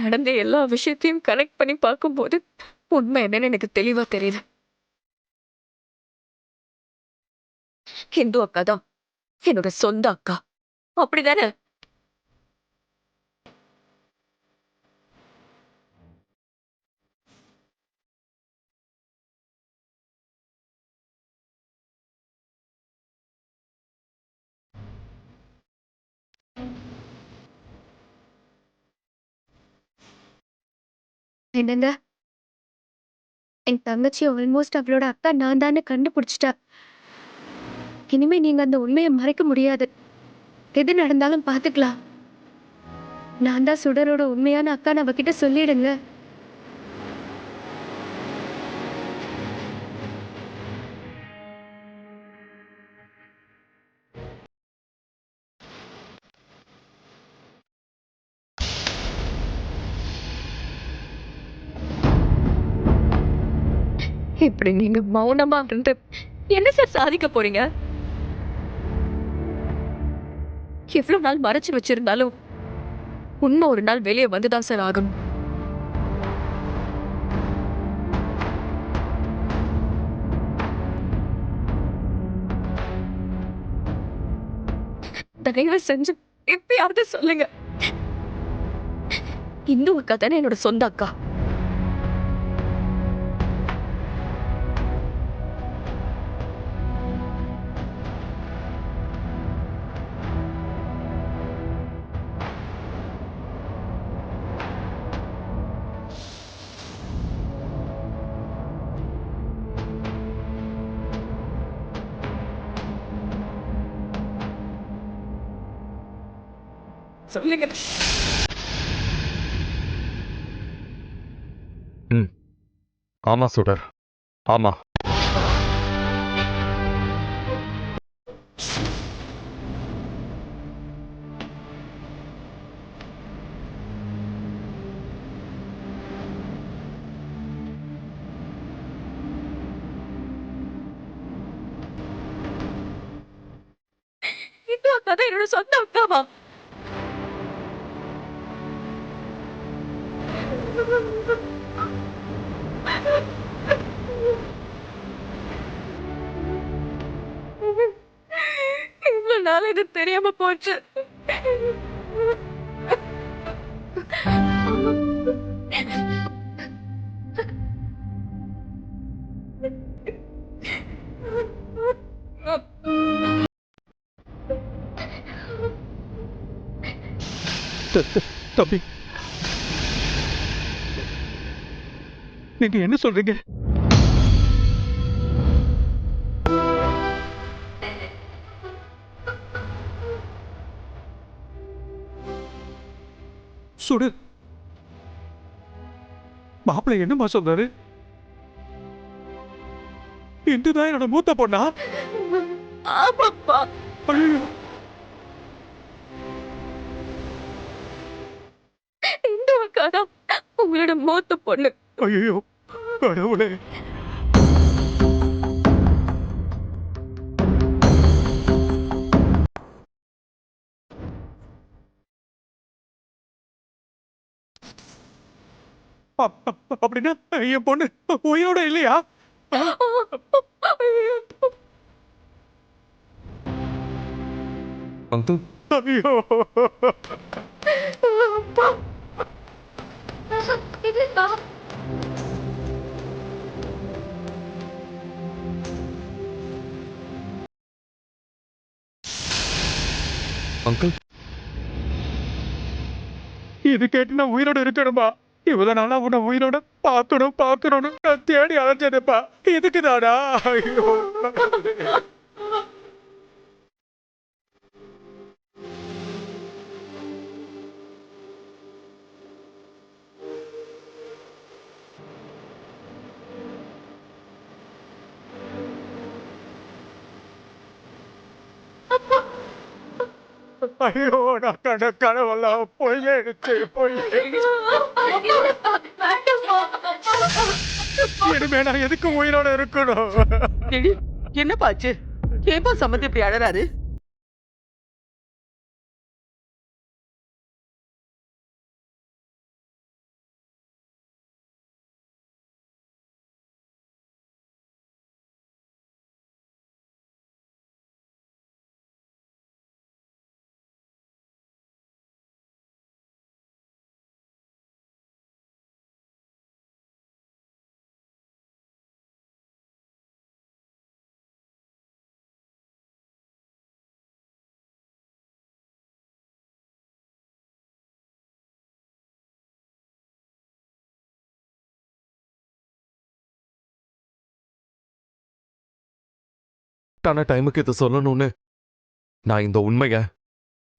நடந்த எல்லா விஷயத்தையும் கனெக்ட் பண்ணி பார்க்கும்போது உண்மை என்னன்னு எனக்கு தெளிவா தெரியுது. இந்து அக்கா தான் என்னோட சொந்த அக்கா. அப்படிதானே? என்னங்க, என் தங்கச்சி ஆல்மோஸ்ட் அவளோட அக்கா நான் தானே கண்டுபிடிச்சிட்டா. இனிமே நீங்க அந்த உண்மையை மறைக்க முடியாது. எது நடந்தாலும் பார்த்துக்கலாம். நான் தான் சுடரோட உண்மையான அக்கான்னு அவகிட்ட சொல்லிடுங்க. இப்படி நீங்க மௌனமா இருந்து என்ன சார் சாதிக்க போறீங்க? எவ்வளவு நாள் மறைச்சு வச்சிருந்தாலும் உண்மை ஒரு நாள் வெளியே வந்துதான் சார் ஆகணும். தயவு செஞ்சு எப்பயாவது சொல்லுங்க. இந்து அக்கா தானே என்னோட சொந்த அக்கா. சொல்லுங்க. ஆமா சுடர், ஆமா. இந்து அக்கா தான் என்னோட சொந்த அக்காவா? இவ்வளவு நாள் இது தெரியாம போச்சு. தம்பி, நீங்க என்ன சொல்றீங்க? சுடு, மாப்பிள்ளை என்னமா சொல்றாரு? இந்துதான் என்னோட மூத்த பொண்ணா? ஆமாப்பா. ஐயோ, இந்து அக்கா தான் உங்களோட மூத்த பொண்ணு. ஐயோ, கடவுளே. அப்படின்னா என் பொண்ணு உயிரோட இல்லையா? அங்கிள், ஐயோ, அங்கிள், இது கேட்டு நான் உயிரோட இருக்கணுமா? இவ்வளவு நாளா உன்னை உயிரோட பார்க்கணும்னு நான் தேடி அலைஞ்சதுப்பா. இதுக்கு தானா? ஐயோ, ஐயோ, நான் கண்ட கனவெல்லாம் பொய்யாயிடுச்சு. இனிமே நான் எதுக்கு உயிரோட இருக்கணும்? என்னப்பாச்சு? ஏப்பா சம்மந்தி இப்படி அழறாரு? கரெக்டான டைமுக்கு இதை சொல்லணும்னு நான் இந்த உண்மைய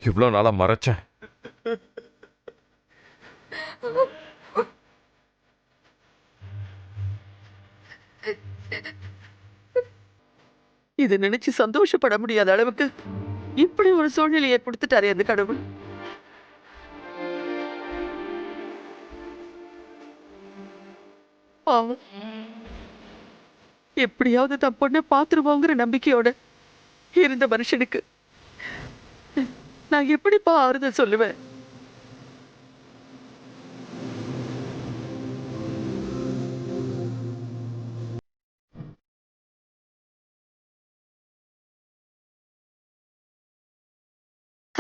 இவ்வளோ நாளா மறைச்சேன். இதை நினைச்சு சந்தோஷப்பட முடியாத அளவுக்கு இப்படி ஒரு சூழ்நிலையை கொடுத்துட்டாரு அந்த கடவுள். பாவம். எப்படியாவது தன் பொண்ணை பாத்துருவோங்கிற நம்பிக்கையோட இருந்த மனுஷனுக்கு நான் எப்படிப்பா ஆறுதல் சொல்லுவேன்?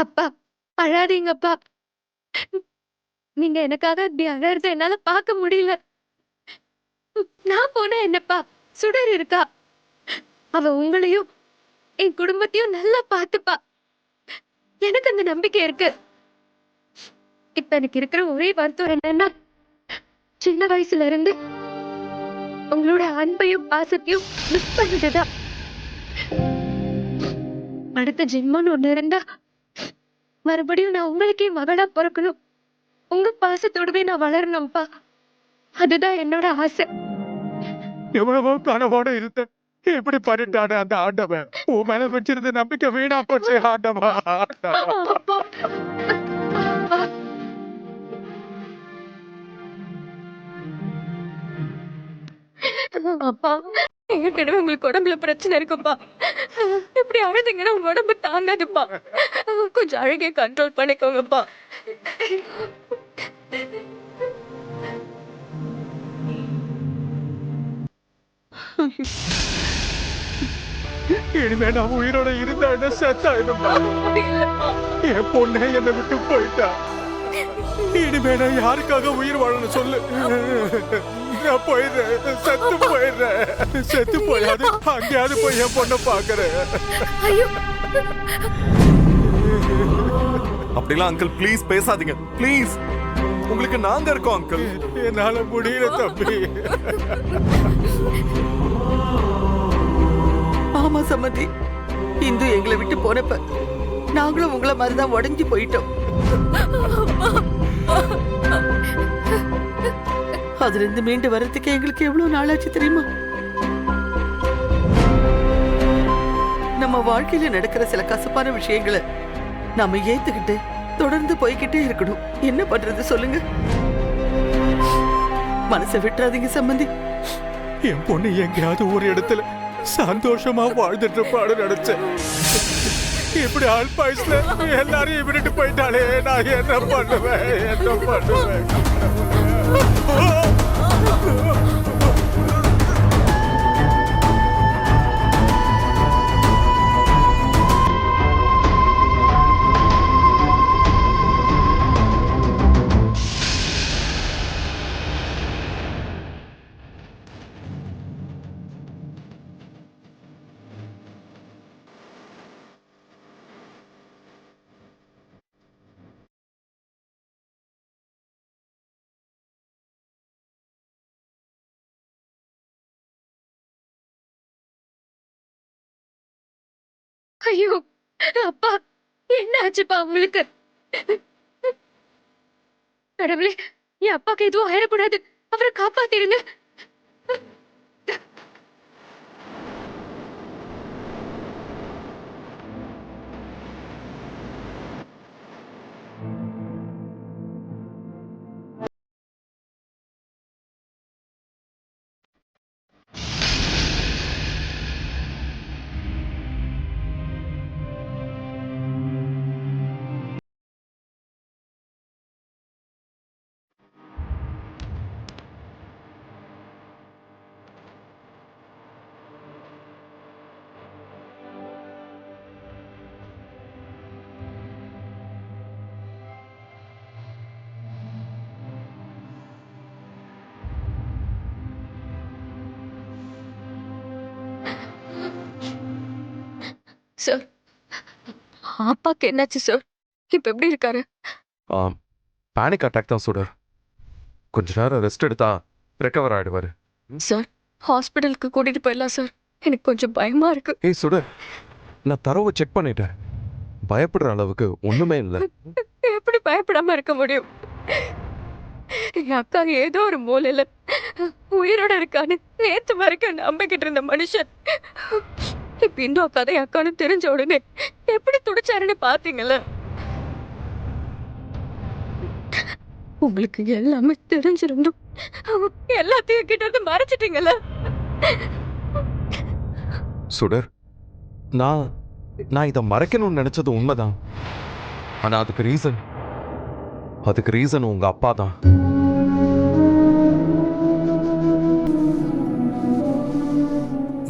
அப்பா அழாதீங்கப்பா. நீங்க எனக்காக இப்படி அழறத என்னால பார்க்க முடியல. நான் போனா என்னப்பா, சுடர் இருக்கா. அவ உங்களையும் என் குடும்பத்தையும் நல்லா பார்த்துப்பா. எனக்கு அந்த நம்பிக்கை இருக்கு. இப்ப எனக்கு இருக்கிற ஒரே வருத்தம் என்னன்னா, சின்ன வயசுல இருந்து உங்களோட அன்பையும் பாசத்தையும் மிஸ் பண்ணிட்டுதான். அடுத்த ஜென்மம்னு ஒண்ணு இருந்தா மறுபடியும் நான் உங்களுக்கே மகளா பிறக்கணும். உங்க பாசத்தோடவே நான் வளரணும்ப்பா. அதுதான் என்னோட ஆசை. எவ்வளவோ கனவோட இருந்தேன். இப்படி பண்ணிட்டானே அந்த ஆண்டவன். உன் மேல வச்சிருந்த நம்பிக்கை வீணா போச்சு ஆண்டவா. அப்பா. அப்பா ஏற்கனவே உங்களுக்கு உடம்புல பிரச்சனை இருக்குப்பா. இப்படி அழுதுங்கன்னா உங்க உடம்பு தாங்காதுப்பா. கொஞ்சம் அழுகை கண்ட்ரோல் பண்ணிக்கோங்கப்பா. இனிமே நான் உயிரோட இருந்தா என்ன செத்தா என்னப்பா? என் பொண்ணே என்னை விட்டு போயிட்டா. இனிமே நான் யாருக்காக உயிர் வாழணும் சொல்லு. நான் போயிடுறேன், செத்து போயிடுறேன். செத்து போயாது அங்கேயாவது போய் என் பொண்ணை பாக்குறேன். அப்படிலாம் அங்கிள் ப்ளீஸ் பேசாதீங்க ப்ளீஸ். உங்களுக்கு நாங்க இருக்கோம் அங்கிள். என்னால முடியல தம்பி. ஆமா சம்மந்தி, இந்து எங்களை விட்டு போனப்ப நாங்களும் உங்களை மாதிரிதான் உடைஞ்சு போயிட்டோம். அதுல இருந்து மீண்டு வர்றதுக்கு எங்களுக்கு எவ்வளவு நாளாச்சு தெரியுமா? நம்ம வாழ்க்கையில நடக்கிற சில கசப்பான விஷயங்களை நாம ஏத்துக்கிட்டு தொடர்ந்து போய்கிட்டே இருக்கணும். என்ன பண்றது சொல்லுங்க? மனசை விட்டுறாதீங்க சம்பந்தி. என் பொண்ணு எங்கேயாவது ஒரு இடத்துல சந்தோஷமா வாழ்ந்துட்டு இருப்பாடு நினைச்சேன். இப்படி ஆள் பாய்ஸ்ல எல்லாரையும் விட்டுட்டு போயிட்டாலே நான் என்ன பண்ணுவேன், என்ன பண்ணுவேன்? ஐயோ அப்பா, என்ன ஆச்சுப்பா உங்களுக்கு? கடவுளே, என் அப்பாக்கு எதுவும் ஆயிடக்கூடாது. அவரை காப்பாத்திருங்க. சார், அப்பாக்கு என்னாச்சு சார்? இப்ப எப்படி இருக்காரு? பேனிக் அட்டாக் தான் சுடர். கொஞ்ச நேரம் ரெஸ்ட் எடுத்தா ரெக்கவர் ஆயிடுவாரு. சார், ஹாஸ்பிட்டலுக்கு கூட்டிட்டு போயிடலாம் சார். எனக்கு கொஞ்சம் பயமா இருக்கு. ஏய் சுடர், நான் தரவை செக் பண்ணிட்டேன். பயப்படுற அளவுக்கு ஒண்ணுமே இல்லை. எப்படி பயப்படாம இருக்க முடியும்? என் அக்கா ஏதோ ஒரு மூலையில உயிரோட இருக்கான்னு நேத்து வரைக்கும் நம்பிக்கிட்டு இருந்த மனுஷன் இப்ப இந்து அக்கா தான் அக்கான்னு தெரிஞ்ச உடனே எப்படி துடிச்சாருன்னு பாத்தீங்கல்ல? உங்களுக்கு எல்லாமே தெரிஞ்சிருந்தும் எல்லாத்தையும் கிட்ட இருந்து மறைச்சிட்டீங்கல்ல? சுடர், நான் நான் இதை மறைக்கணும்னு நினைச்சது உண்மைதான். ஆனா அதுக்கு ரீசன் உங்க அப்பா தான்.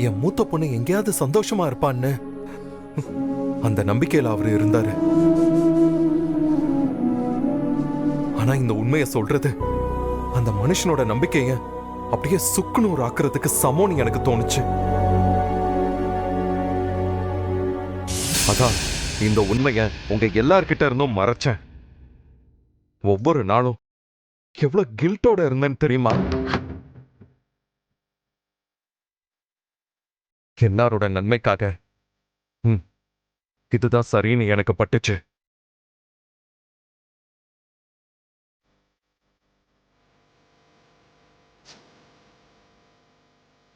என் மூத்த பொண்ணு எங்கேயாவது சந்தோஷமா இருப்பான்னு அந்த நம்பிக்கையில அவரு இருந்தாரு. ஆனா இந்த உண்மையை சொல்றது அந்த மனுஷனோட நம்பிக்கைய அப்படியே சுக்குநூறு ஆக்குறதுக்கு சமோன்னு எனக்கு தோணுச்சு. அதான் இந்த உண்மைய உங்க எல்லார்கிட்ட இருந்தும் மறைச்சேன். ஒவ்வொரு நாளும் எவ்வளவு கில்ட்டோட இருந்தேன்னு தெரியுமா? எல்லாரோட நன்மைக்காக இதுதான் சரின்னு எனக்கு பட்டுச்சு.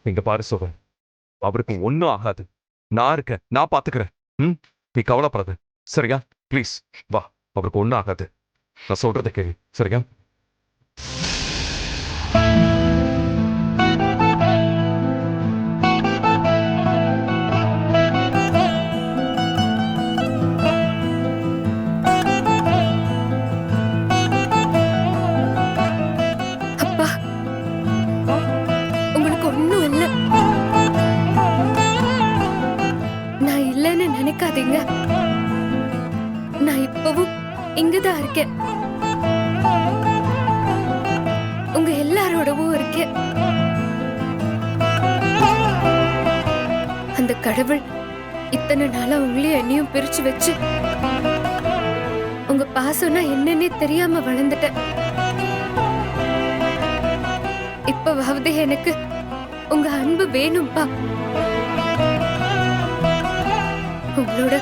நீங்க பாரு சோகன், அவருக்கு ஒன்னும் ஆகாது. நான் இருக்கேன், நான் பாத்துக்கிறேன். நீ கவலைப்படாது, சரியா? ப்ளீஸ் வா, அவருக்கு ஒன்னும் ஆகாது. நான் சொல்றதை கேளு, சரியா? அப்பா, உங்களுக்கு ஒண்ணும் இல்ல. நான் இல்லைன்னு நினைக்காதீங்க. நான் இப்பவும் இங்கதான் இருக்கேன். உங்க எல்லாரோடவும் இருக்கேன். அந்த கடவுள் இத்தனை நாளா உங்களையும் என்னையும் பிரிச்சு வச்சு உங்க பாசம்னா என்னன்னே தெரியாம வளர்ந்துட்டேன். இப்பவாவது எனக்கு உங்க அன்பு வேணும்பா. உங்களோட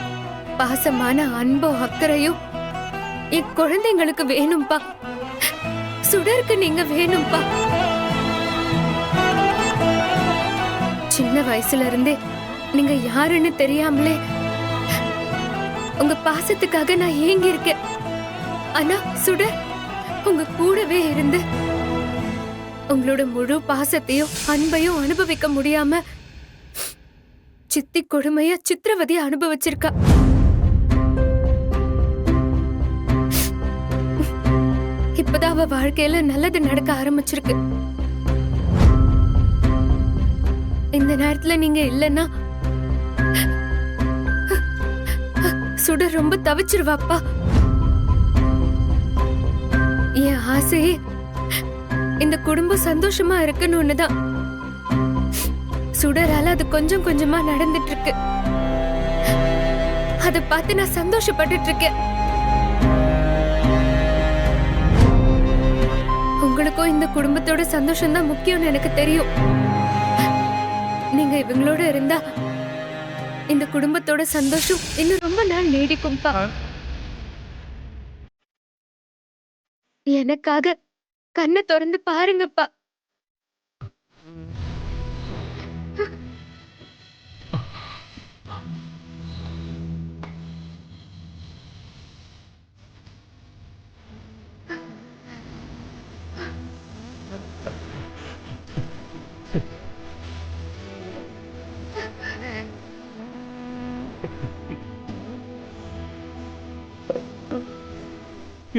பாசமான அன்பும் அக்கறையும் என் குழந்தைங்களுக்கு வேணும்பா. சுடருக்கு நீங்க வேணும்பா. சின்ன வயசுல இருந்தே நீங்க யாருன்னு தெரியாமலே உங்க பாசத்துக்காக நான் ஏங்கி இருக்கேன். ஆனா சுடர் உங்க கூடவே இருந்து உங்களோட முழு பாசத்தையும் அன்பையும் அனுபவிக்க முடியாம சித்தி கொடுமையா சித்திரவதைய அனுபவிச்சிருக்கா. இப்பதான் அவ வாழ்க்கையில நல்லது நடக்க ஆரம்பிச்சிருக்கு. இந்த நேரத்துல நீங்க இல்லைன்னா சுடர் ரொம்ப தவிச்சிருவாப்பா. என் ஆசையே இந்த குடும்பம் சந்தோஷமா இருக்கணும்னுதான். சுடரால அது கொஞ்சம் கொஞ்சமா நடந்துட்டு இருக்கு. அதை பார்த்து நான் சந்தோஷப்பட்டுட்டு இருக்கேன். உங்களுக்கும் இந்த குடும்பத்தோட சந்தோஷம் தான் முக்கியம்னு எனக்கு தெரியும். நீங்க இவங்களோட இருந்தா இந்த குடும்பத்தோட சந்தோஷம் இன்னும் ரொம்ப நாள் நீடிக்கும்பா. எனக்காக கண்ணை திறந்து பாருங்கப்பா.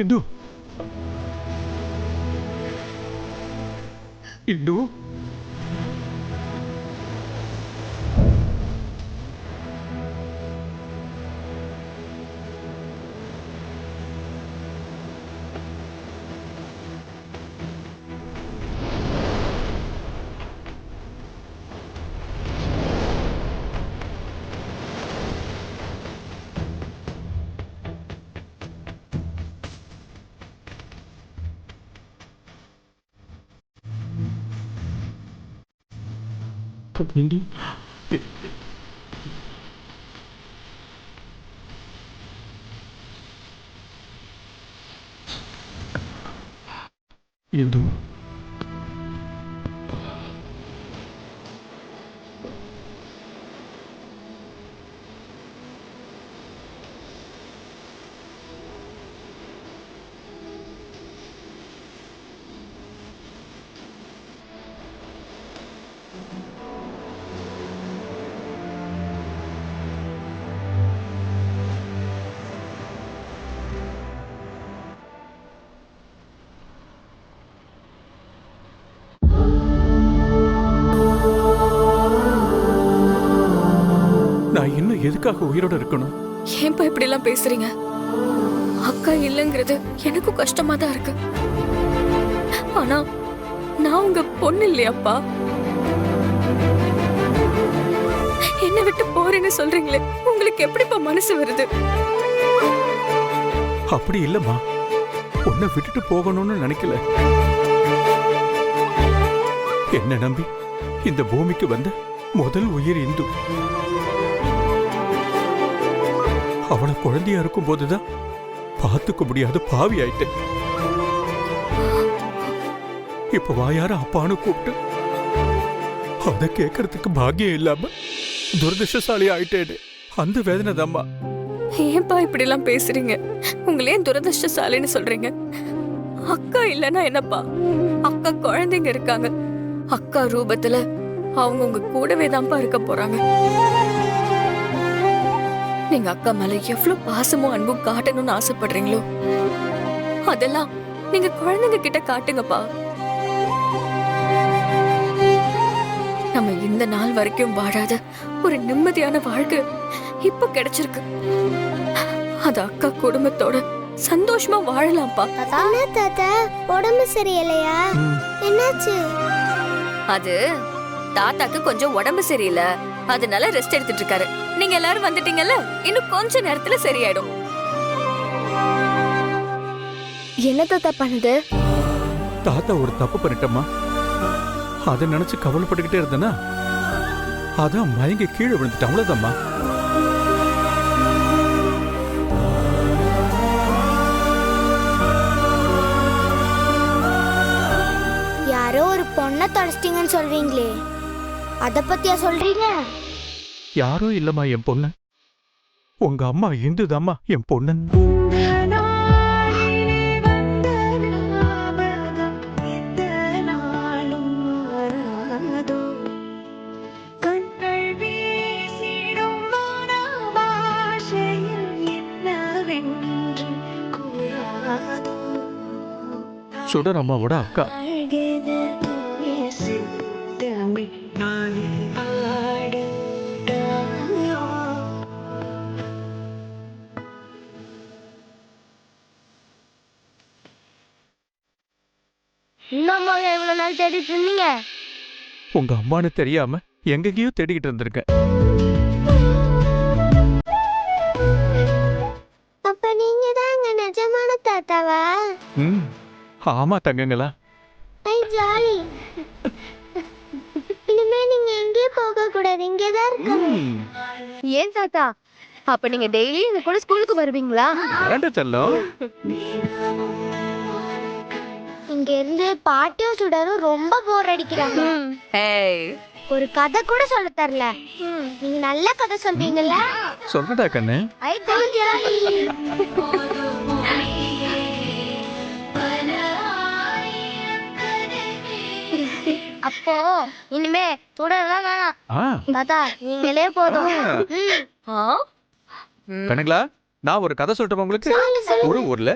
இந்து, இந்து, இந்து நான் இன்னும் எதுக்காக உயிரோட இருக்கணும்? ஏன்பா இப்படி எல்லாம் பேசுறீங்க? அக்கா இல்லைங்கிறது எனக்கும் கஷ்டமா தான் இருக்கு. ஆனா நான் உங்க பொண்ணு இல்லையாப்பா? என்ன விட்டு போறேன்னு சொல்றீங்களே, உங்களுக்கு எப்படிப்பா மனசு வருது? அப்படி இல்லம்மா, உன்னை விட்டுட்டு போகணும்னு நினைக்கல. என்ன நம்பி இந்த பூமிக்கு வந்த முதல் உயிர் இந்து. அவளை குழந்தையா இருக்கும் போதுதான் பார்த்துக்க முடியாத பாவி ஆயிட்டேன். இப்ப வாயார அப்பான்னு கூப்பிட்டு அத கேட்கறதுக்கு பாக்கியம் இல்லாம துரதிருஷ்டசாலி ஆயிட்டேன். அந்த வேதனை தாம்மா. ஏன்பா இப்படி எல்லாம் பேசுறீங்க? உங்களே துரதிருஷ்டசாலின்னு சொல்றீங்க. அக்கா இல்லைன்னா என்னப்பா? அக்கா குழந்தைங்க இருக்காங்க. அக்கா ரூபத்துல அவங்க உங்க கூடவே தான்ப்பா இருக்க போறாங்க. நீங்க அக்கா மேல எவ்வளவு பாசமும் அன்பும் காட்டணும்னு ஆசைப்படுறீங்களோ அதெல்லாம் நீங்க குழந்தைங்க கிட்ட காட்டுங்கப்பா. நம்ம இந்த நாள் வரைக்கும் வாழாத ஒரு நிம்மதியான வாழ்க்கை இப்ப கிடைச்சிருக்கு. அது அக்கா குடும்பத்தோட சந்தோஷமா வாழலாம்ப்பா. தாத்தா உடம்பு சரியில்லையா? என்னாச்சு? அது தாத்தாக்கு கொஞ்சம் உடம்பு சரியில்லை, அதனால ரெஸ்ட் எடுத்துட்டு இருக்காரு. நீங்க எல்லாரும் வந்துட்டீங்கல்ல, இன்னும் கொஞ்ச நேரத்துல சரியாயிடும். என்ன தாத்தா பண்ணுது? தாத்தா ஒரு தப்பு பண்ணிட்டம்மா. அதை நினைச்சு கவலைப்பட்டுக்கிட்டே இருந்தனா அதான் மயங்கி கீழே விழுந்துட்டு. அவ்வளவுதாம்மா. யாரோ ஒரு பொண்ணை தொலைச்சிட்டீங்கன்னு சொல்றீங்களே, அத பத்தியா சொல்றீங்க? யாரோ இல்லம்மா என் பொண்ணு. உங்க அம்மா இந்துதாம்மா என் பொண்ணு. சுடர் அம்மாவோட அக்கா. இன்னும் எவ்வளவு நாள் தேடிட்டு இருந்தீங்க? உங்க அம்மான்னு தெரியாம எங்கேயோ தேடிக்கிட்டு இருந்திருக்கேன். அப்ப நீங்க தான் எங்க நிஜமான தாத்தாவா? ஆமா தங்கங்களா. ஐ ஜாலி. இனிமே நீங்க எங்கேயும் போக கூடாது, இங்கதான் இருக்கணும். ஏன் தாத்தா, அப்ப நீங்க டெய்லி எங்க கூட ஸ்கூலுக்கு வருவீங்களா? செல்லம், இங்க இருந்து பாட்டியும் சுடரும் ரொம்ப போர் அடிக்கிறாங்க. ஒரு கதை கூட சொல்ல தரல. நீங்க நல்ல கதை சொல்றீங்கல்ல? சொல்றடா கண்ணு. ஐ ஜாலி. அப்போ இனிமே சுடலாம் வேணாம் தாத்தா, நீங்களே போதும். கணங்களா, நான் ஒரு கதை சொல்றேன் உங்களுக்கு. ஒரு ஊர்ல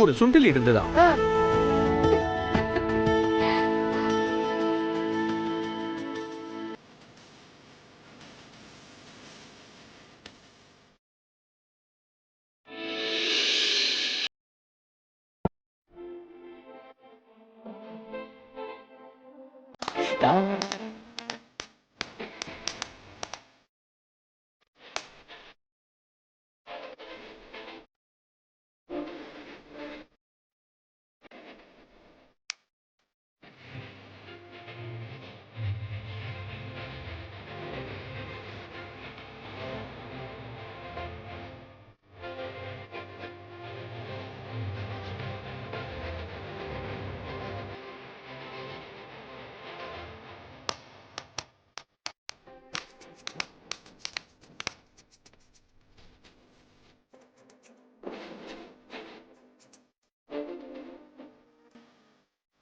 ஒரு சுண்டலி இருந்ததா.